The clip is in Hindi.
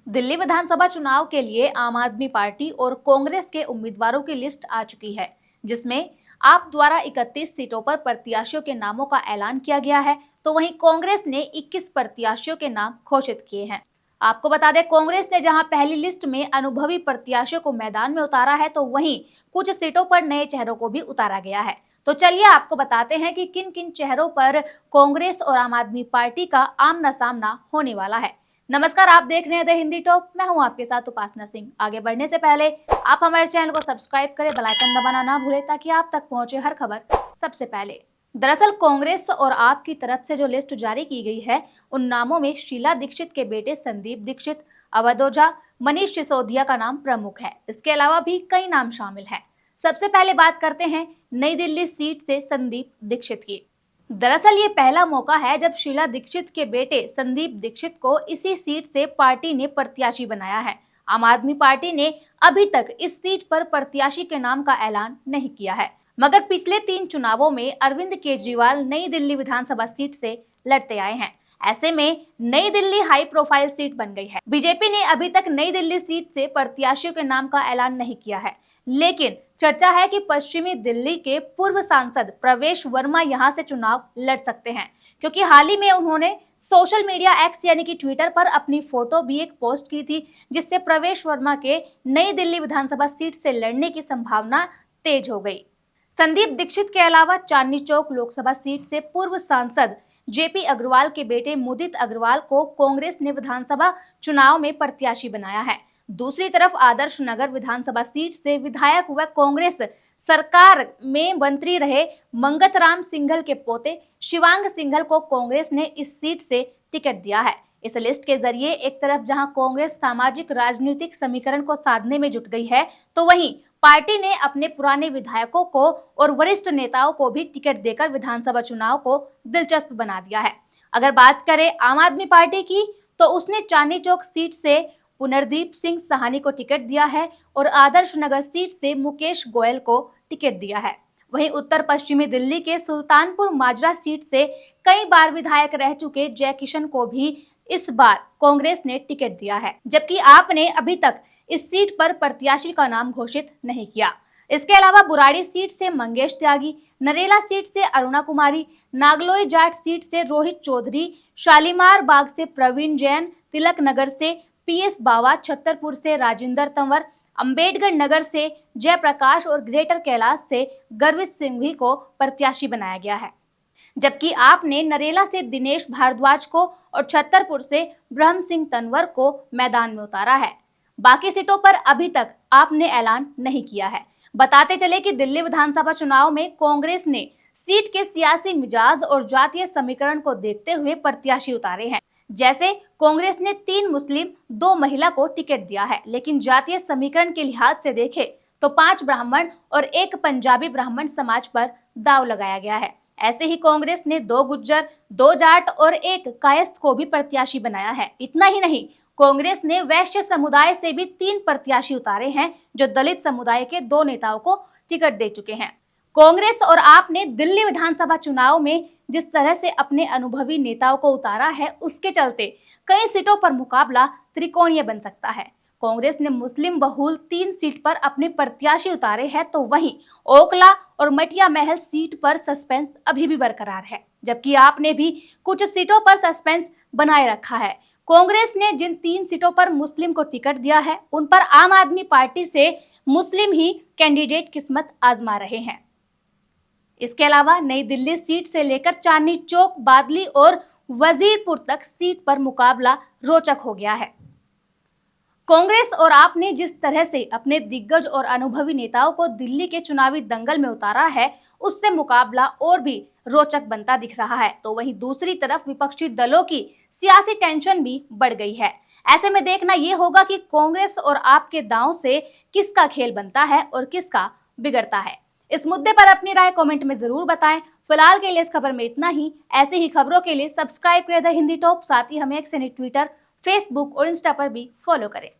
दिल्ली विधानसभा चुनाव के लिए आम आदमी पार्टी और कांग्रेस के उम्मीदवारों की लिस्ट आ चुकी है, जिसमें आप द्वारा 31 सीटों पर प्रत्याशियों के नामों का ऐलान किया गया है। तो वहीं कांग्रेस ने 21 प्रत्याशियों के नाम घोषित किए हैं। आपको बता दें, कांग्रेस ने जहां पहली लिस्ट में अनुभवी प्रत्याशियों को मैदान में उतारा है, तो वहीं कुछ सीटों पर नए चेहरों को भी उतारा गया है। तो चलिए आपको बताते हैं कि किन किन चेहरों पर कांग्रेस और आम आदमी पार्टी का आमना सामना होने वाला है। नमस्कार, आप देख रहे हैं द हिंदी टॉप। मैं हूं आपके साथ उपासना सिंह। आगे बढ़ने से पहले आप हमारे चैनल को सब्सक्राइब करें, बेल आइकन दबाना ना भूलें ताकि आप तक पहुंचे हर खबर सबसे पहले। दरअसल कांग्रेस और आप की तरफ से जो लिस्ट जारी की गई है, उन नामों में शीला दीक्षित के बेटे संदीप दीक्षित, अवध ओझा, मनीष सिसोदिया का नाम प्रमुख है। इसके अलावा भी कई नाम शामिल हैं। सबसे पहले बात करते हैं नई दिल्ली सीट से संदीप दीक्षित की। दरअसल ये पहला मौका है जब शीला दीक्षित के बेटे संदीप दीक्षित को इसी सीट से पार्टी ने प्रत्याशी बनाया है। आम आदमी पार्टी ने अभी तक इस सीट पर प्रत्याशी के नाम का ऐलान नहीं किया है, मगर पिछले 3 चुनावों में अरविंद केजरीवाल नई दिल्ली विधानसभा सीट से लड़ते आए हैं। ऐसे में नई दिल्ली हाई प्रोफाइल सीट बन गई है। बीजेपी ने अभी तक नई दिल्ली सीट से प्रत्याशियों के नाम का ऐलान नहीं किया है, लेकिन चर्चा है कि पश्चिमी दिल्ली के पूर्व सांसद प्रवेश वर्मा यहां से चुनाव लड़ सकते हैं, क्योंकि हाल ही में उन्होंने सोशल मीडिया एक्स यानी कि ट्विटर पर अपनी फोटो भी एक पोस्ट की थी, जिससे प्रवेश वर्मा के नई दिल्ली विधानसभा सीट से लड़ने की संभावना तेज हो गई। संदीप दीक्षित के अलावा चांदनी चौक लोकसभा सीट से पूर्व सांसद जेपी अग्रवाल के बेटे मुदित अग्रवाल को कांग्रेस ने विधानसभा चुनाव में प्रत्याशी बनाया है। दूसरी तरफ आदर्श नगर विधानसभा सीट से विधायक व कांग्रेस सरकार में मंत्री रहे मंगतराम सिंघल के पोते शिवांग सिंघल को कांग्रेस ने इस सीट से टिकट दिया है। इस लिस्ट के जरिए एक तरफ जहां कांग्रेस सामाजिक राजनीतिक समीकरण को साधने में जुट गई है, तो वहीं पार्टी ने अपने पुराने विधायकों को और वरिष्ठ नेताओं को भी टिकट देकर विधानसभा चुनाव को दिलचस्प बना दिया है। अगर बात करें आम आदमी पार्टी की, तो उसने चांदनी चौक सीट से पुनर्दीप सिंह साहनी को टिकट दिया है और आदर्श नगर सीट से मुकेश गोयल को टिकट दिया है। वहीं उत्तर पश्चिमी दिल्ली के सुल्तानपुर माजरा सीट से कई बार विधायक रह चुके जय किशन को भी इस बार कांग्रेस ने टिकट दिया है, जबकि आपने अभी तक इस सीट पर प्रत्याशी का नाम घोषित नहीं किया। इसके अलावा बुराड़ी सीट से मंगेश त्यागी, नरेला सीट से अरुणा कुमारी, नागलोई जाट सीट से रोहित चौधरी, शालीमार बाग से प्रवीण जैन, तिलक नगर से पीएस बावा, छतरपुर से राजेंद्र तंवर, अंबेडकर नगर से जयप्रकाश और ग्रेटर कैलाश से गर्वित सिंघवी को प्रत्याशी बनाया गया है। जबकि आपने नरेला से दिनेश भारद्वाज को और छतरपुर से ब्रह्म सिंह तंवर को मैदान में उतारा है। बाकी सीटों पर अभी तक आपने ऐलान नहीं किया है। बताते चले कि दिल्ली विधानसभा चुनाव में कांग्रेस ने सीट के सियासी मिजाज और जातीय समीकरण को देखते हुए प्रत्याशी उतारे हैं। जैसे कांग्रेस ने 3 मुस्लिम 2 महिला को टिकट दिया है, लेकिन जातीय समीकरण के लिहाज से देखें तो 5 ब्राह्मण और 1 पंजाबी ब्राह्मण समाज पर दाव लगाया गया है। ऐसे ही कांग्रेस ने 2 गुज्जर, 2 जाट और 1 कायस्थ को भी प्रत्याशी बनाया है। इतना ही नहीं, कांग्रेस ने वैश्य समुदाय से भी 3 प्रत्याशी उतारे हैं, जो दलित समुदाय के 2 नेताओं को टिकट दे चुके हैं। कांग्रेस और आप ने दिल्ली विधानसभा चुनाव में जिस तरह से अपने अनुभवी नेताओं को उतारा है, उसके चलते कई सीटों पर मुकाबला त्रिकोणीय बन सकता है। कांग्रेस ने मुस्लिम बहुल 3 सीट पर अपने प्रत्याशी उतारे हैं, तो वहीं ओखला और मटिया महल सीट पर सस्पेंस अभी भी बरकरार है, जबकि आपने भी कुछ सीटों पर सस्पेंस बनाए रखा है। कांग्रेस ने जिन 3 सीटों पर मुस्लिम को टिकट दिया है, उन पर आम आदमी पार्टी से मुस्लिम ही कैंडिडेट किस्मत आजमा रहे हैं। इसके अलावा नई दिल्ली सीट से लेकर चांदनी चौक, बादली और वजीरपुर तक सीट पर मुकाबला रोचक हो गया है। कांग्रेस और आपने जिस तरह से अपने दिग्गज और अनुभवी नेताओं को दिल्ली के चुनावी दंगल में उतारा है, उससे मुकाबला और भी रोचक बनता दिख रहा है। तो वहीं दूसरी तरफ विपक्षी दलों की सियासी टेंशन भी बढ़ गई है। ऐसे में देखना यह होगा कि कांग्रेस और आपके दांव से किसका खेल बनता है और किसका बिगड़ता है। इस मुद्दे पर अपनी राय कमेंट में जरूर बताएं। फिलहाल के लिए इस खबर में इतना ही। ऐसे ही खबरों के लिए सब्सक्राइब करें द हिंदी टॉप। साथ ही हमें एक्स यानी ट्विटर, फेसबुक और इंस्टा पर भी फॉलो करें।